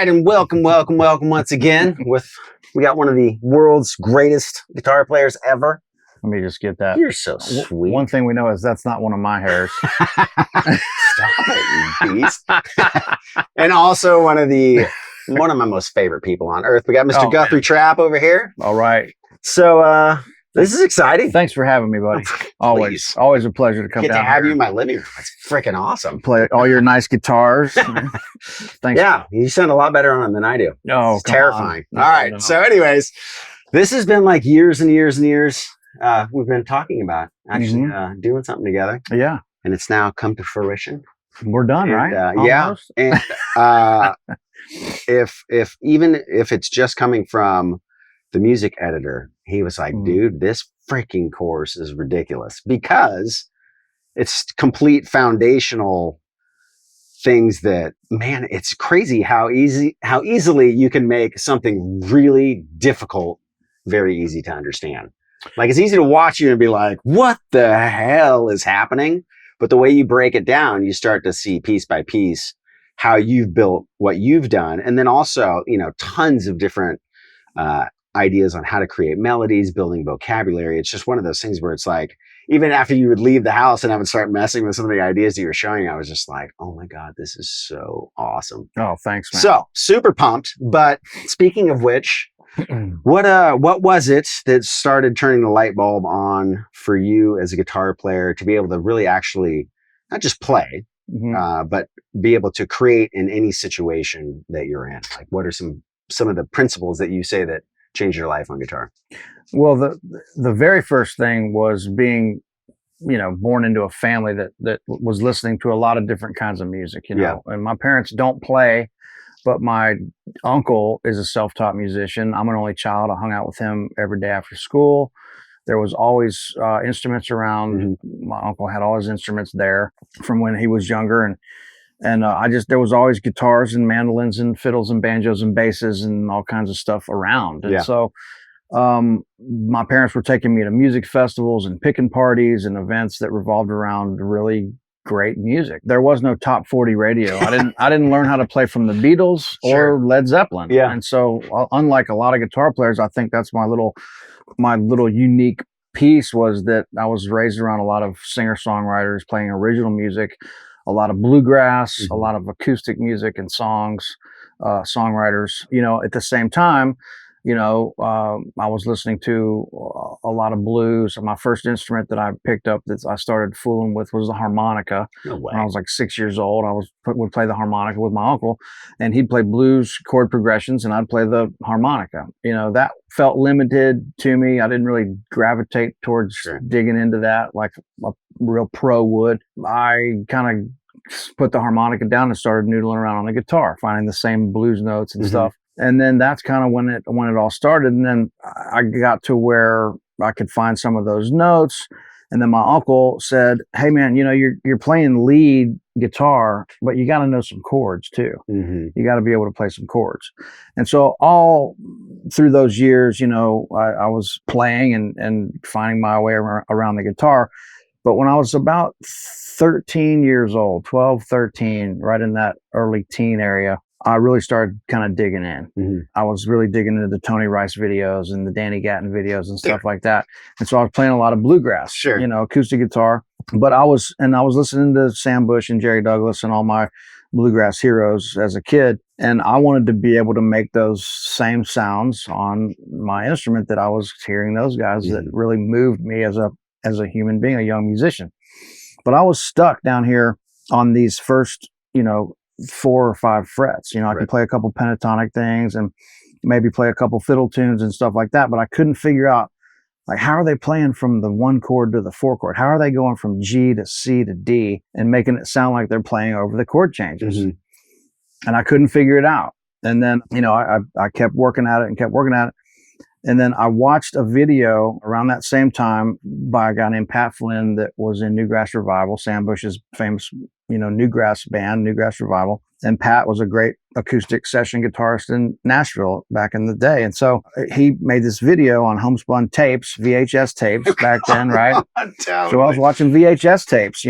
right, and welcome once again. We got one of the world's greatest guitar players ever. Let me just get that. You're so sweet. One thing we know is that's not one of my hairs. Stop it, you beast. And also one of my most favorite people on earth. We got Mr. Guthrie Trapp over here. All right. So this is exciting. Thanks for having me, buddy. Always a pleasure to come Get down to have here. you in my living room. It's freaking awesome. Play all your nice guitars. Thanks. Yeah, you sound a lot better on them than I do. Oh, it's terrifying. No, all right. no. So anyways, this has been like years and years and years. We've been talking about actually doing something together. Yeah. And it's now come to fruition. We're done, And, right? yeah. Almost. And if it's just coming from the music editor, he was like, dude, this freaking course is ridiculous because it's complete foundational things that, man, it's crazy how easily you can make something really difficult very easy to understand. Like, it's easy to watch you and be like, what the hell is happening? But the way you break it down, you start to see piece by piece how you've built what you've done. And then also, tons of different ideas on how to create melodies, building vocabulary. It's just one of those things where it's like, even after you would leave the house and I would start messing with some of the ideas that you were showing, I was just like, oh my God, this is so awesome. Oh, thanks, man. So super pumped. But speaking of which, what was it that started turning the light bulb on for you as a guitar player to be able to really actually not just play, but be able to create in any situation that you're in? Like, what are some of the principles that you say that changed your life on guitar? Well, the very first thing was being, born into a family that was listening to a lot of different kinds of music, Yeah. And my parents don't play, but my uncle is a self-taught musician. I'm an only child. I hung out with him every day after school. There was always instruments around. My uncle had all his instruments there from when he was younger. And there was always guitars and mandolins and fiddles and banjos and basses and all kinds of stuff around. And so my parents were taking me to music festivals and picking parties and events that revolved around really great music. There was no top 40 radio. I didn't learn how to play from the Beatles or Led Zeppelin. Yeah. And so unlike a lot of guitar players, I think that's my little unique piece was that I was raised around a lot of singer-songwriters playing original music, a lot of bluegrass, a lot of acoustic music and songs, songwriters, at the same time. I was listening to a lot of blues. My first instrument that I picked up that I started fooling with was the harmonica. No way. When I was like 6 years old, would play the harmonica with my uncle, and he'd play blues chord progressions, and I'd play the harmonica. That felt limited to me. I didn't really gravitate towards digging into that like a real pro would. I kind of put the harmonica down and started noodling around on the guitar, finding the same blues notes and stuff. And then that's kind of when it all started. And then I got to where I could find some of those notes. And then my uncle said, hey man, you're playing lead guitar, but you got to know some chords too. You got to be able to play some chords. And so all through those years, I was playing and finding my way around the guitar. But when I was about 13 years old, 12, 13, right in that early teen area, I really started kind of digging in. I was really digging into the Tony Rice videos and the Danny Gatton videos and stuff like that. And so I was playing a lot of bluegrass, acoustic guitar. But I was listening to Sam Bush and Jerry Douglas and all my bluegrass heroes as a kid. And I wanted to be able to make those same sounds on my instrument that I was hearing those guys that really moved me as a human being, a young musician. But I was stuck down here on these first, 4 or 5 frets. I could play a couple pentatonic things and maybe play a couple fiddle tunes and stuff like that, but I couldn't figure out, like, how are they playing from the 1 chord to the 4 chord? How are they going from G to C to D and making it sound like they're playing over the chord changes? And I couldn't figure it out. And then, I kept working at it. And then I watched a video around that same time by a guy named Pat Flynn that was in Newgrass Revival, Sam Bush's famous Newgrass band, Newgrass Revival. And Pat was a great acoustic session guitarist in Nashville back in the day. And so he made this video on homespun tapes, VHS tapes back then, right? Totally. So I was watching VHS tapes,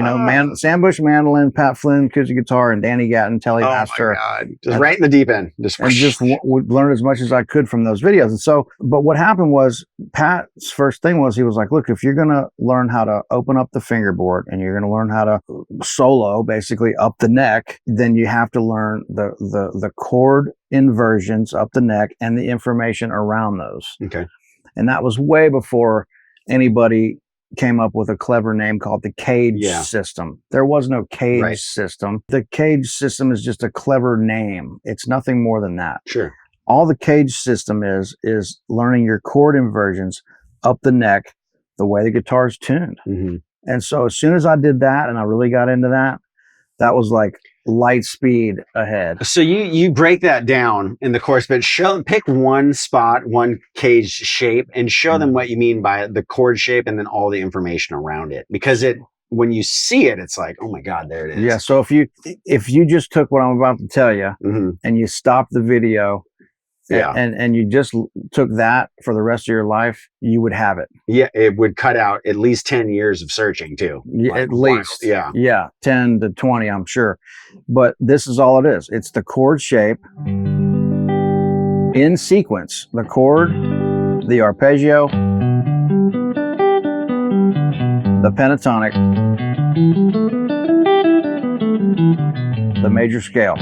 Sam Bush mandolin, Pat Flynn acoustic guitar, and Danny Gatton Telemaster. Oh my God. Just right in the deep end. Just would learn as much as I could from those videos. And so, but what happened was Pat's first thing was he was like, look, if you're going to learn how to open up the fingerboard and you're going to learn how to solo basically up the neck, then you have to learn the chord inversions up the neck and the information around those. Okay. And that was way before anybody came up with a clever name called the cage system. There was no cage system. The cage system is just a clever name. It's nothing more than that. Sure. All the cage system is learning your chord inversions up the neck, the way the guitar is tuned. Mm-hmm. And so as soon as I did that and I really got into that, that was like light speed ahead. So you break that down in the course, but pick one spot, one cage shape, and show them what you mean by the chord shape and then all the information around it. Because when you see it, it's like, oh my God, there it is. Yeah. So if you just took what I'm about to tell you and you stopped the video and you just took that for the rest of your life, you would have it. Yeah, it would cut out at least 10 years of searching too. Yeah, at least. Yeah. Yeah, 10 to 20, I'm sure. But this is all it is. It's the chord shape in sequence. The chord, the arpeggio, the pentatonic, the major scale.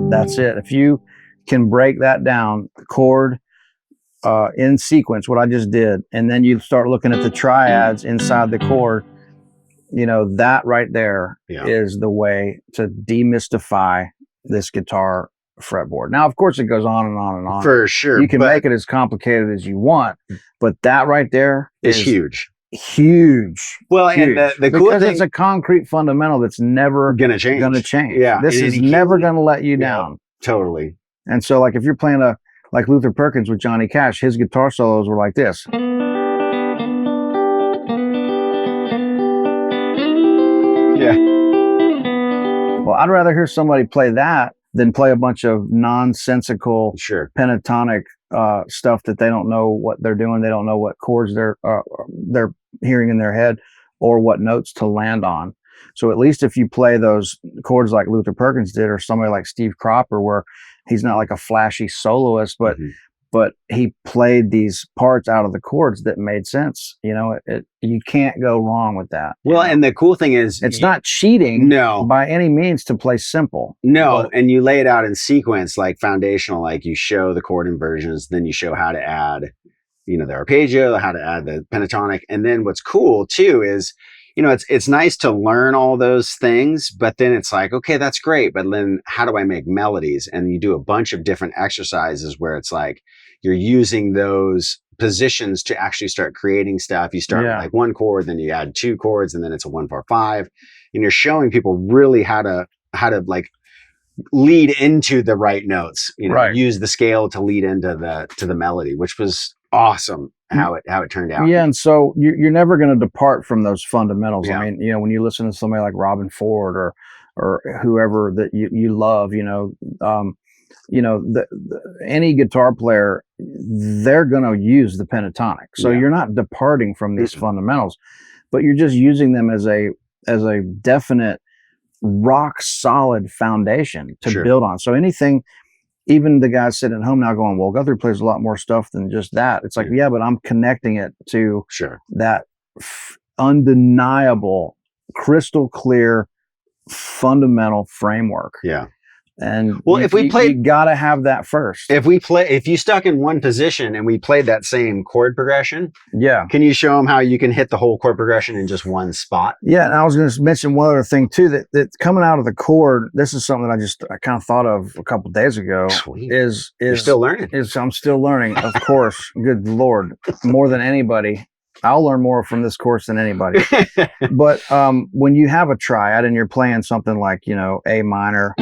That's it. If you can break that down, chord in sequence, what I just did, and then you start looking at the triads inside the chord, that right there is the way to demystify this guitar fretboard. Now, of course, it goes on and on and on. For sure. You can make it as complicated as you want, but that right there is huge. Huge. Well, huge. And the cool thing, it's a concrete fundamental that's never gonna change. Yeah, this is never gonna let you down. Totally. And so, like, if you're playing like Luther Perkins with Johnny Cash, his guitar solos were like this. Yeah. Well, I'd rather hear somebody play that than play a bunch of nonsensical pentatonic stuff that they don't know what they're doing. They don't know what chords they're hearing in their head or what notes to land on. So at least if you play those chords like Luther Perkins did, or somebody like Steve Cropper, where he's not like a flashy soloist, but he played these parts out of the chords that made sense. You can't go wrong with that. Well, and the cool thing is, it's not cheating by any means to play simple. No, and you lay it out in sequence, like foundational, like you show the chord inversions, then you show how to add, the arpeggio, how to add the pentatonic. And then what's cool too is, it's nice to learn all those things, but then it's like, okay, that's great. But then how do I make melodies? And you do a bunch of different exercises where it's like, you're using those positions to actually start creating stuff. You start with like one chord, then you add two chords, and then it's a 1-4-5. And you're showing people really how to like lead into the right notes, use the scale to lead into the melody, which was awesome how it turned out. Yeah. And so you're never going to depart from those fundamentals. I mean, when you listen to somebody like Robin Ford or whoever that you love, any guitar player, they're going to use the pentatonic. So you're not departing from these fundamentals, but you're just using them as a definite rock solid foundation to build on. So anything, even the guys sitting at home now going, well, Guthrie plays a lot more stuff than just that. It's like, but I'm connecting it to that undeniable, crystal clear, fundamental framework. Yeah. And if we played, you gotta have that first. If you stuck in one position and we played that same chord progression, can you show them how you can hit the whole chord progression in just one spot? Yeah, and I was going to mention one other thing too, that coming out of the chord, this is something that I kind of thought of a couple of days ago. Sweet. You're still learning. I'm still learning, of course. Good Lord, more than anybody. I'll learn more from this course than anybody. But when you have a triad and you're playing something like A minor,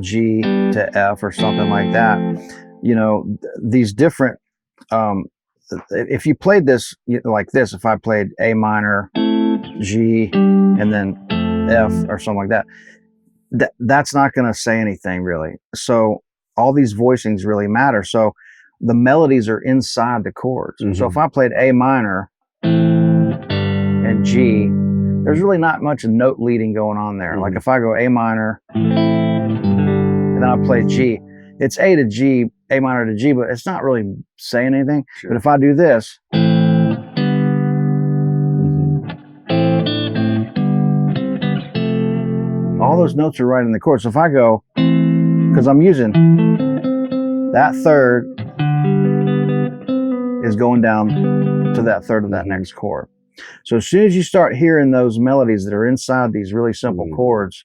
G to F or something like that, these different if you played this like this, if I played A minor, G, and then F or something like that, that's not going to say anything really. So all these voicings really matter. So the melodies are inside the chords. So if I played A minor and G, there's really not much note leading going on there. Like if I go A minor and then I play G, it's A to G, A minor to G, but it's not really saying anything. But if I do this, all those notes are right in the chord. So if I go, because I'm using that third is going down to that third of that next chord. So as soon as you start hearing those melodies that are inside these really simple chords,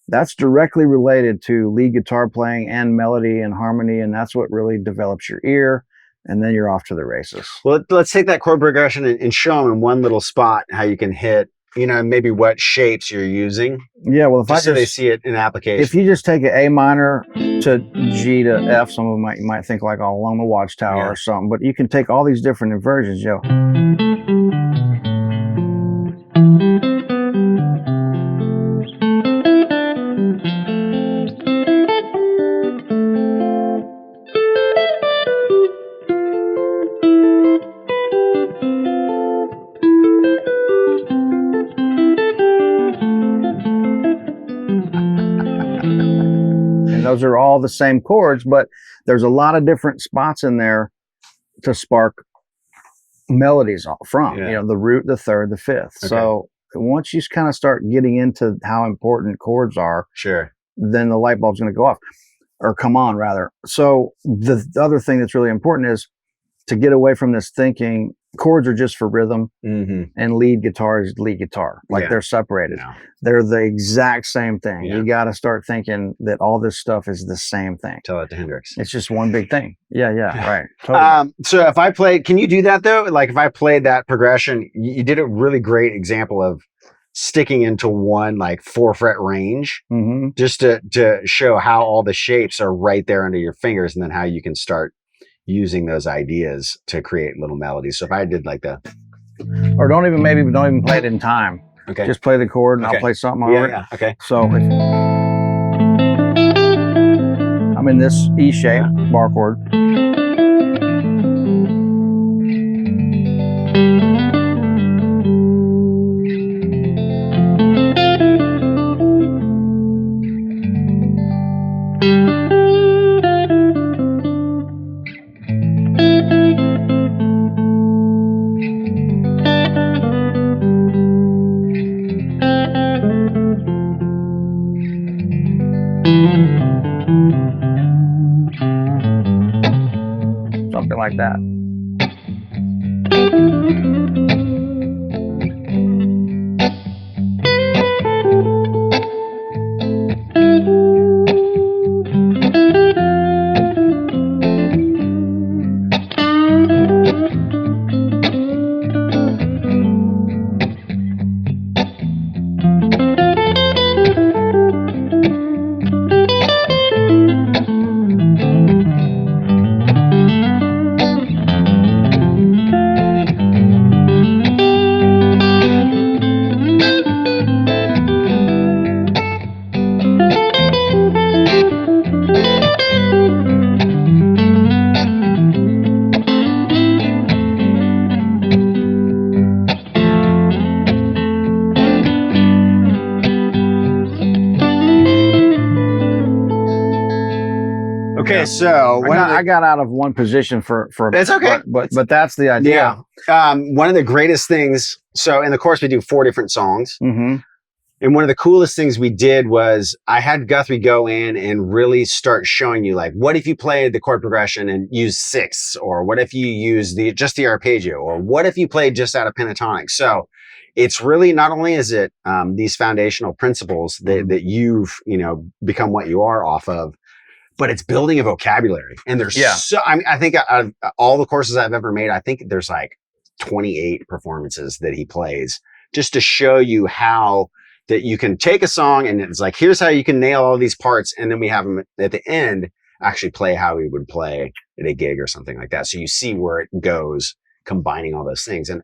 that's directly related to lead guitar playing and melody and harmony, and that's what really develops your ear, and then you're off to the races. Well, let's take that chord progression and show them in one little spot how you can hit, maybe what shapes you're using. Yeah, well, so they see it in application. If you just take an A minor to G to F, some of them you might think like All Along the Watchtower or something, but you can take all these different inversions, those are all the same chords, but there's a lot of different spots in there to spark melodies from, the root, the third, the fifth. Okay. So once you kind of start getting into how important chords are, then the light bulb's going to go off or come on rather. So the other thing that's really important is to get away from this thinking chords are just for rhythm and lead guitar is lead guitar. Like they're separated. They're the exact same thing. You got to start thinking that all this stuff is the same thing. Tell that to Hendrix. It's just one big thing. Right. Totally. So if I played, can you do that though? Like if I played that progression, you did a really great example of sticking into one like 4-fret range, just to show how all the shapes are right there under your fingers, and then how you can start using those ideas to create little melodies. So if I did like or don't even play it in time. Okay. Just play the chord and I'll play something over it. Okay. So if I'm in this E shape bar chord. Something like that. Okay, so I got out of one position for that's okay, but that's the idea. One of the greatest things. So in the course we do 4 different songs, and one of the coolest things we did was I had Guthrie go in and really start showing you like, what if you played the chord progression and use 6, or what if you use just the arpeggio, or what if you played just out of pentatonic. So it's really not only is it these foundational principles that you've become what you are off of, but it's building a vocabulary. And there's I think out of all the courses I've ever made, I think there's like 28 performances that he plays just to show you how that you can take a song and it's like, here's how you can nail all these parts. And then we have him at the end actually play how he would play at a gig or something like that. So you see where it goes, combining all those things. And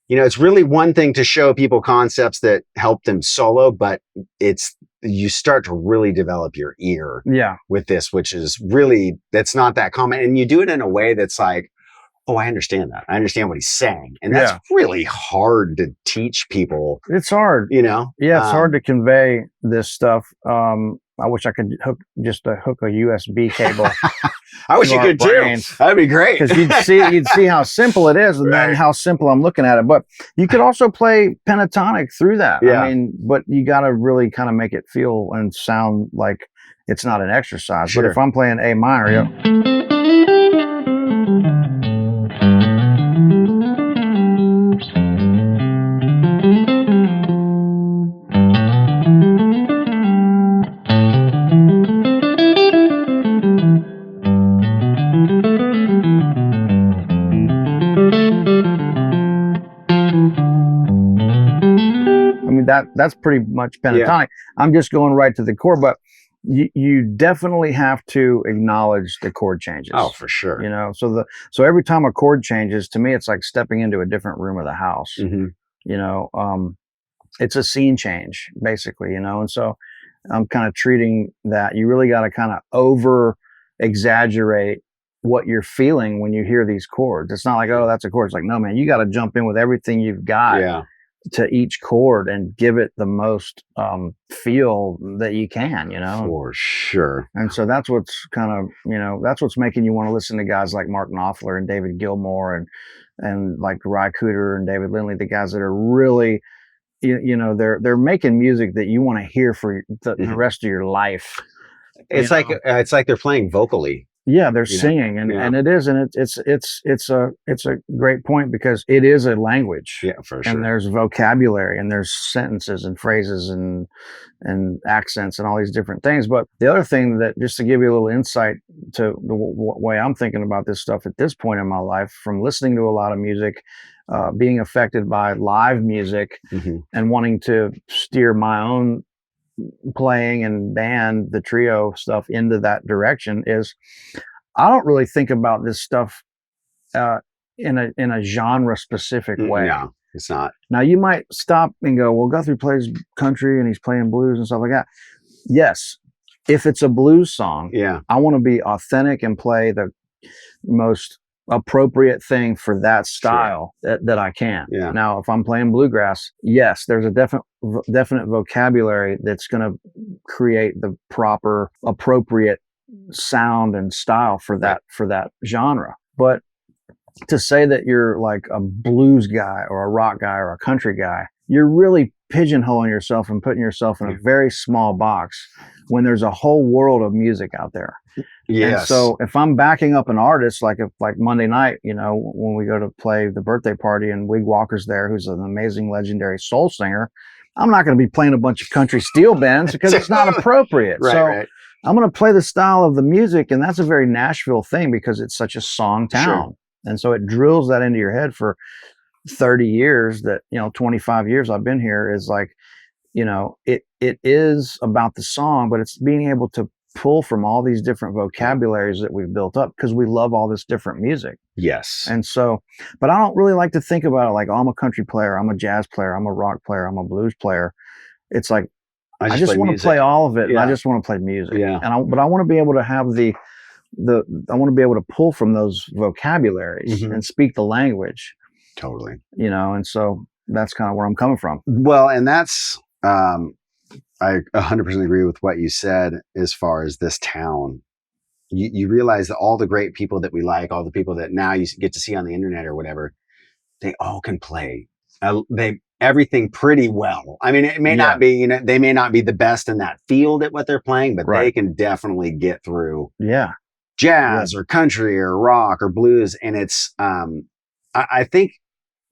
it's really one thing to show people concepts that help them solo, but you start to really develop your ear with this, which is really, that's not that common. And you do it in a way that's like, oh, I understand that. I understand what he's saying. And that's really hard to teach people. It's hard. Yeah, it's hard to convey this stuff. I wish I could hook a USB cable. I wish you could too. That'd be great. Because you'd see how simple it is, and then how simple I'm looking at it. But you could also play pentatonic through that. Yeah. I mean, but you got to really kind of make it feel and sound like it's not an exercise. Sure. But if I'm playing A minor, that's pretty much pentatonic. I'm just going right to the chord, but you definitely have to acknowledge the chord changes. Oh, for sure. So every time a chord changes, to me, it's like stepping into a different room of the house. Mm-hmm. It's a scene change, basically. And so I'm kind of treating that. You really got to kind of over exaggerate what you're feeling when you hear these chords. It's not like, oh, that's a chord. It's like, no, man, you got to jump in with everything you've got to each chord and give it the most feel that you can, For sure. And so that's what's kind of, that's what's making you want to listen to guys like Mark Knopfler and David Gilmour and like Ry Cooder and David Lindley, the guys that are really, they're making music that you want to hear for the rest of your life. It's like they're playing vocally. Yeah, they're singing, and it is, and it's a great point, because it is a language. Yeah, for sure. And there's vocabulary, and there's sentences and phrases and accents and all these different things. But the other thing, that just to give you a little insight to the way I'm thinking about this stuff at this point in my life, from listening to a lot of music, being affected by live music, and wanting to steer my own playing and band, the trio stuff, into that direction, is I don't really think about this stuff in a genre specific way. No, it's not. Now you might stop and go, well, Guthrie plays country and he's playing blues and stuff like that. Yes, if it's a blues song, I want to be authentic and play the most appropriate thing for that style that I can. Now, if I'm playing bluegrass, yes, there's a definite vocabulary that's going to create the proper, appropriate sound and style for that genre. But to say that you're like a blues guy or a rock guy or a country guy, you're really pigeonholing yourself and putting yourself in a very small box, when there's a whole world of music out there. Yes. And so if I'm backing up an artist, like Monday night, when we go to play the birthday party and Wig Walker's there, who's an amazing, legendary soul singer, I'm not going to be playing a bunch of country steel bends, because it's not appropriate. Right. I'm going to play the style of the music, and that's a very Nashville thing, because it's such a song town. Sure. And so it drills that into your head for 30 years, that 25 years I've been here, is like, it is about the song, but it's being able to pull from all these different vocabularies that we've built up, because we love all this different music. Yes. And so, but I don't really like to think about it like, oh, I'm a country player, I'm a jazz player, I'm a rock player, I'm a blues player. It's like, I just want to play all of it. And I just want to play music. Yeah. But I want to be able to have I want to be able to pull from those vocabularies and speak the language. Totally. And so that's kind of where I'm coming from. Well, and that's, I 100% agree with what you said as far as this town. You realize that all the great people that we like, all the people that now you get to see on the internet or whatever, they all can play everything pretty well. I mean, it may not be, they may not be the best in that field at what they're playing, but they can definitely get through jazz or country or rock or blues. And it's, I think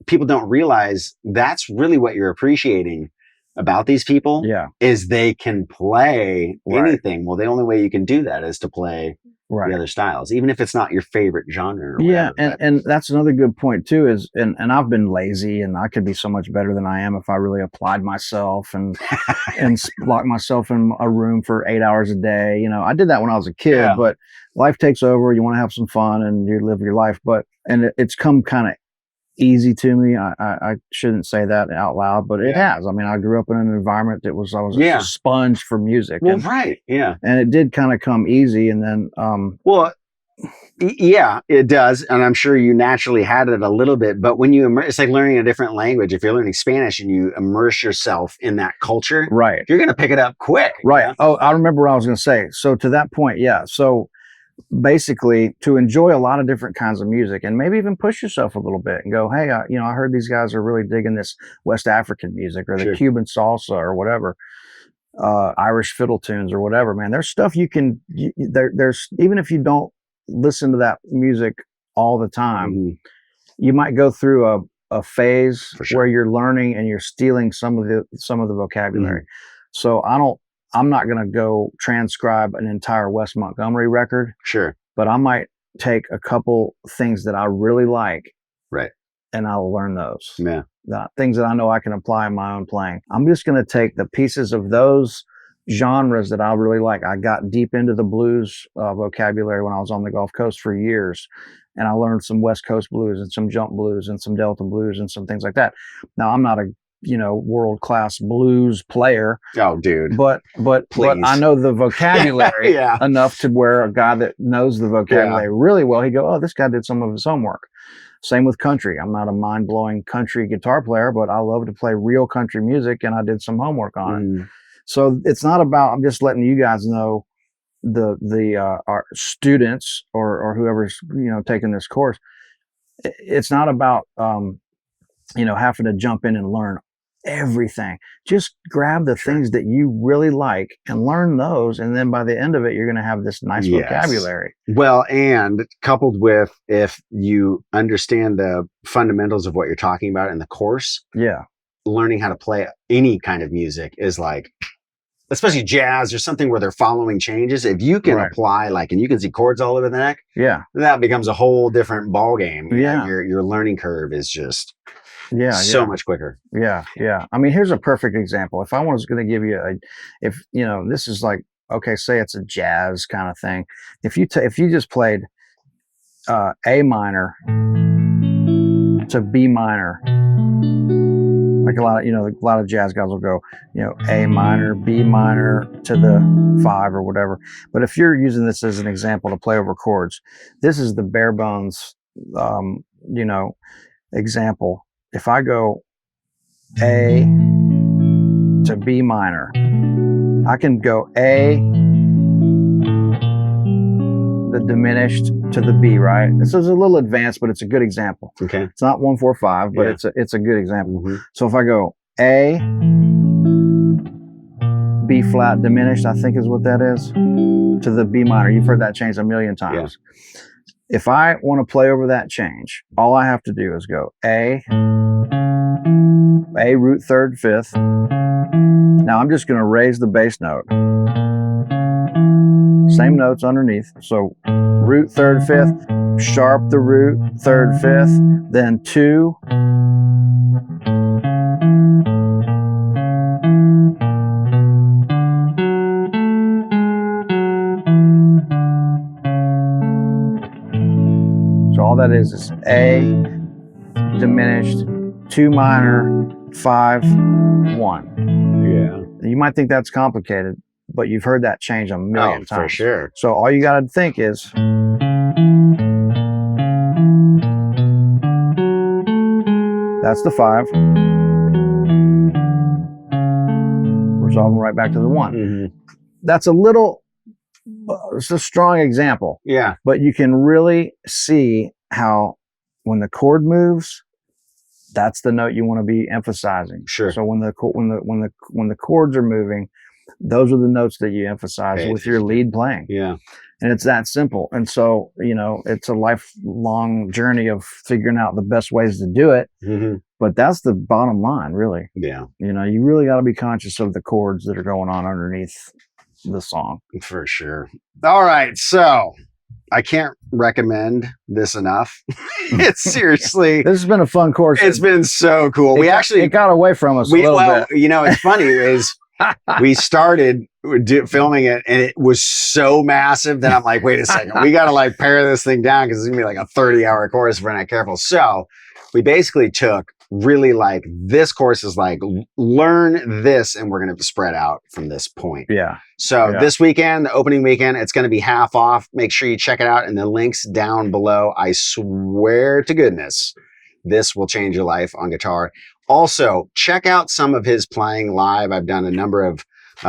people don't realize that's really what you're appreciating about these people, is they can play anything. Well, the only way you can do that is to play the other styles, even if it's not your favorite genre. Or yeah, whatever, and that's another good point too. Is and I've been lazy, and I could be so much better than I am if I really applied myself and locked myself in a room for 8 hours a day. You know, I did that when I was a kid, but life takes over. You want to have some fun and you live your life, it's come kind of easy to me. I shouldn't say that out loud, but it has. I mean, I grew up in an environment that I was a sponge for music. Well, and, right. Yeah. And it did kind of come easy. And then, yeah, it does. And I'm sure you naturally had it a little bit, but when you it's like learning a different language. If you're learning Spanish and you immerse yourself in that culture, right, you're going to pick it up quick. Right. Yeah? Oh, I remember what I was going to say. So to that point, yeah. So basically, to enjoy a lot of different kinds of music and maybe even push yourself a little bit and go, hey, I heard these guys are really digging this West African music or the Cuban salsa or whatever, Irish fiddle tunes or whatever, man. There's stuff there's even if you don't listen to that music all the time, you might go through a phase where you're learning and you're stealing some of the vocabulary. So I'm not going to go transcribe an entire Wes Montgomery record. Sure. But I might take a couple things that I really like. Right. And I'll learn those. Yeah. The things that I know I can apply in my own playing. I'm just going to take the pieces of those genres that I really like. I got deep into the blues vocabulary when I was on the Gulf Coast for years. And I learned some West Coast blues and some jump blues and some Delta blues and some things like that. Now, I'm not a world-class blues player. Oh, dude. But I know the vocabulary enough to where a guy that knows the vocabulary really well, he'd go, oh, this guy did some of his homework. Same with country. I'm not a mind-blowing country guitar player, but I love to play real country music, and I did some homework on it. So it's not about, I'm just letting you guys know, our students or whoever's, taking this course, it's not about, having to jump in and learn everything. Just grab the things that you really like and learn those, and then by the end of it you're going to have this nice vocabulary. Well, and coupled with, if you understand the fundamentals of what you're talking about in the course, learning how to play any kind of music is like, especially jazz or something where they're following changes, if you can apply and you can see chords all over the neck, that becomes a whole different ball game. Your learning curve is just so much quicker. I mean, here's a perfect example. If I was going to give you this is like, okay, say it's a jazz kind of thing. If you just played A minor to B minor, like a lot of jazz guys will go, A minor, B minor to the 5 or whatever. But if you're using this as an example to play over chords, this is the bare bones, example. If I go A to B minor, I can go A, the diminished to the B, right? This is a little advanced, but it's a good example. Okay. It's not 1-4-5, but it's a good example. So if I go A, B flat diminished, I think is what that is, to the B minor. You've heard that change a million times. If I want to play over that change, all I have to do is go A root 3rd 5th. Now I'm just going to raise the bass note. Same notes underneath. So root 3rd 5th, sharp the root 3rd 5th, then 2. So all that is A diminished, 2 minor, 5, 1. You might think that's complicated, but you've heard that change a million times. For sure. So all you got to think is, that's the 5. Resolving right back to the 1. That's it's a strong example. But you can really see how when the chord moves, that's the note you want to be emphasizing. So when the chords are moving, those are the notes that you emphasize with your lead playing. And it's that simple. And so, it's a lifelong journey of figuring out the best ways to do it. But that's the bottom line, really. You really got to be conscious of the chords that are going on underneath the song. For sure. All right. So I can't recommend this enough. It's seriously, This has been a fun course. it's been so cool. It got away from us a little bit. You know, it's funny is we started filming it and it was so massive that I'm like, wait a second, we got to like pare this thing down because it's gonna be like a 30-hour course if we're not careful. So we basically took really like, this course is like, learn this and we're going to spread out from this point. Yeah. So this weekend, the opening weekend, it's going to be half off. Make sure you check it out in the links down below. I swear to goodness, this will change your life on guitar. Also, check out some of his playing live. I've done a number of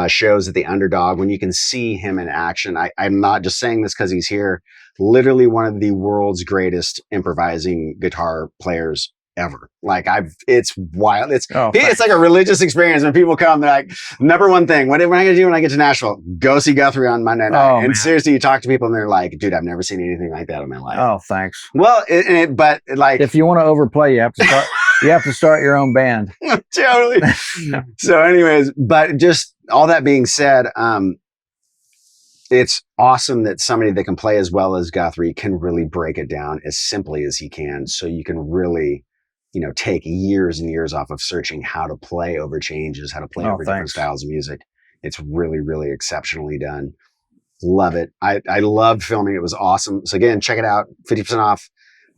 shows at the Underdog when you can see him in action. I'm not just saying this because he's here. Literally one of the world's greatest improvising guitar players ever. Like it's wild. It's like a religious experience when people come. They're like, number one thing, what am I going to do when I get to Nashville? Go see Guthrie on Monday night. And seriously, you talk to people and they're like, dude, I've never seen anything like that in my life. Oh, thanks. Well, but like, if you want to overplay, you have to start. You have to start your own band. Totally. So, anyways, but just all that being said, it's awesome that somebody that can play as well as Guthrie can really break it down as simply as he can, so you can really, you know, take years and years off of searching how to play over changes, how to play over different styles of music. It's really, really exceptionally done. Love it. I loved filming. It was awesome. So again, check it out. 50% off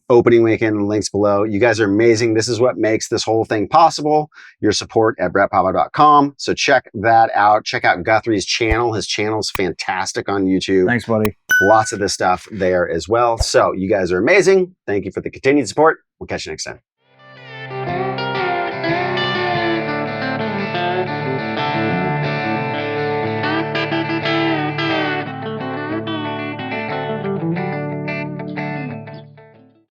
opening weekend, links below. You guys are amazing. This is what makes this whole thing possible. Your support at brettpapa.com. So check that out. Check out Guthrie's channel. His channel's fantastic on YouTube. Thanks, buddy. Lots of this stuff there as well. So you guys are amazing. Thank you for the continued support. We'll catch you next time.